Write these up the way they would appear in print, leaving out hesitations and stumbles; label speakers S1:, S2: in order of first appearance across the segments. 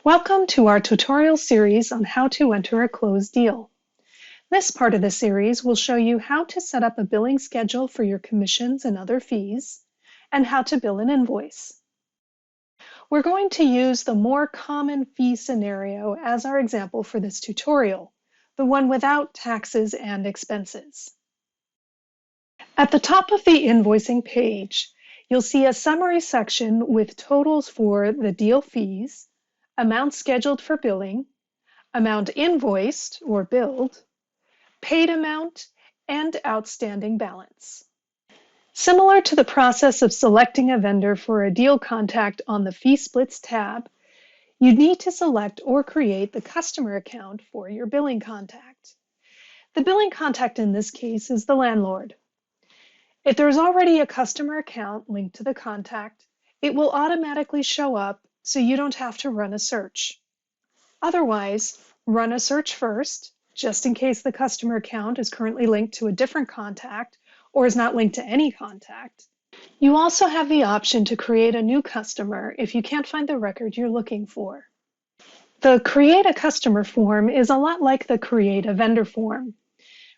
S1: Welcome to our tutorial series on how to enter a closed deal. This part of the series will show you how to set up a billing schedule for your commissions and other fees, and how to bill an invoice. We're going to use the more common fee scenario as our example for this tutorial, the one without taxes and expenses. At the top of the invoicing page, you'll see a summary section with totals for the deal fees, amount scheduled for billing, amount invoiced or billed, paid amount, and outstanding balance. Similar to the process of selecting a vendor for a deal contact on the Fee Splits tab, you need to select or create the customer account for your billing contact. The billing contact in this case is the landlord. If there's already a customer account linked to the contact, it will automatically show up so you don't have to run a search. Otherwise, run a search first, just in case the customer account is currently linked to a different contact or is not linked to any contact. You also have the option to create a new customer if you can't find the record you're looking for. The Create a Customer form is a lot like the Create a Vendor form.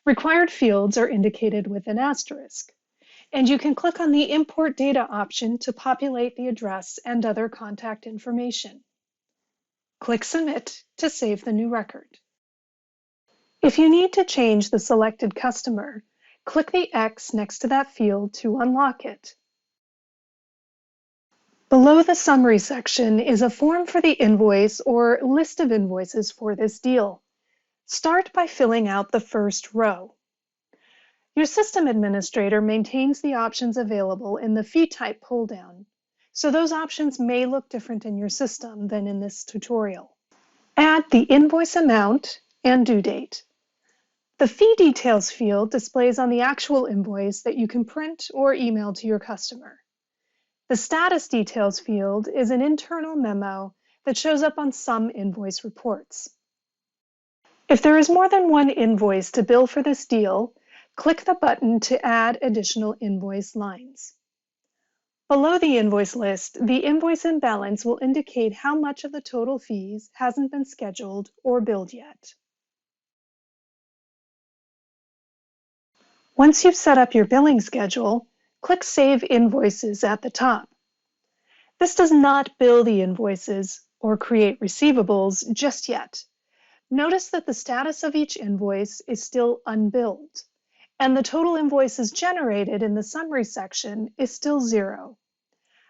S1: Required fields are indicated with an asterisk, and you can click on the Import Data option to populate the address and other contact information. Click Submit to save the new record. If you need to change the selected customer, click the X next to that field to unlock it. Below the Summary section is a form for the invoice or list of invoices for this deal. Start by filling out the first row. Your system administrator maintains the options available in the fee type pull-down, so those options may look different in your system than in this tutorial. Add the invoice amount and due date. The fee details field displays on the actual invoice that you can print or email to your customer. The status details field is an internal memo that shows up on some invoice reports. If there is more than one invoice to bill for this deal, click the button to add additional invoice lines. Below the invoice list, the invoice in balance will indicate how much of the total fees hasn't been scheduled or billed yet. Once you've set up your billing schedule, click Save Invoices at the top. This does not bill the invoices or create receivables just yet. Notice that the status of each invoice is still unbilled, and the total invoices generated in the summary section is still 0.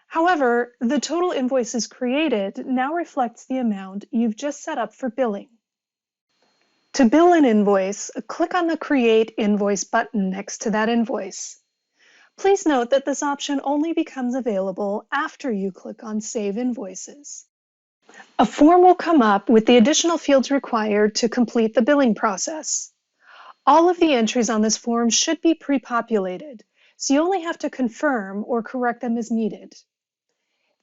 S1: However, the total invoices created now reflects the amount you've just set up for billing. To bill an invoice, click on the Create Invoice button next to that invoice. Please note that this option only becomes available after you click on Save Invoices. A form will come up with the additional fields required to complete the billing process. All of the entries on this form should be pre-populated, so you only have to confirm or correct them as needed.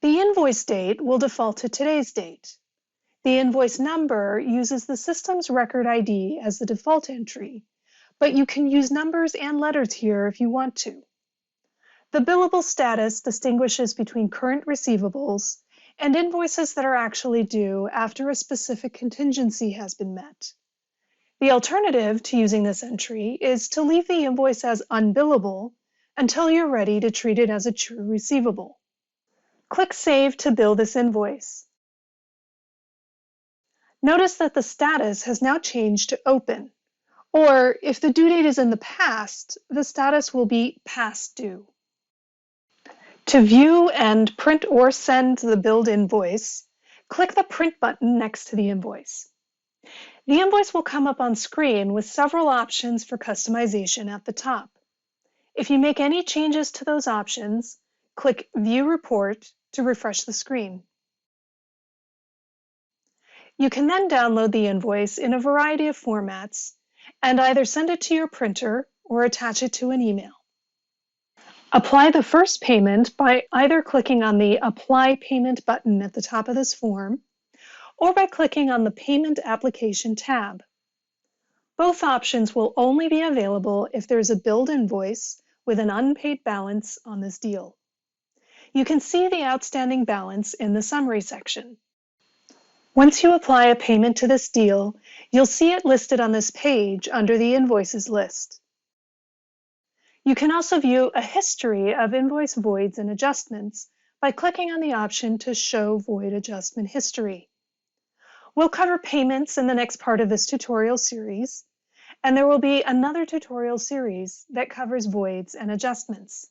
S1: The invoice date will default to today's date. The invoice number uses the system's record ID as the default entry, but you can use numbers and letters here if you want to. The billable status distinguishes between current receivables and invoices that are actually due after a specific contingency has been met. The alternative to using this entry is to leave the invoice as unbillable until you're ready to treat it as a true receivable. Click Save to bill this invoice. Notice that the status has now changed to Open, or if the due date is in the past, the status will be Past Due. To view and print or send the billed invoice, click the Print button next to the invoice. The invoice will come up on screen with several options for customization at the top. If you make any changes to those options, click View Report to refresh the screen. You can then download the invoice in a variety of formats and either send it to your printer or attach it to an email. Apply the first payment by either clicking on the Apply Payment button at the top of this form or by clicking on the Payment Application tab. Both options will only be available if there's a billed invoice with an unpaid balance on this deal. You can see the outstanding balance in the summary section. Once you apply a payment to this deal, you'll see it listed on this page under the Invoices list. You can also view a history of invoice voids and adjustments by clicking on the option to Show Void Adjustment History. We'll cover payments in the next part of this tutorial series, and there will be another tutorial series that covers voids and adjustments.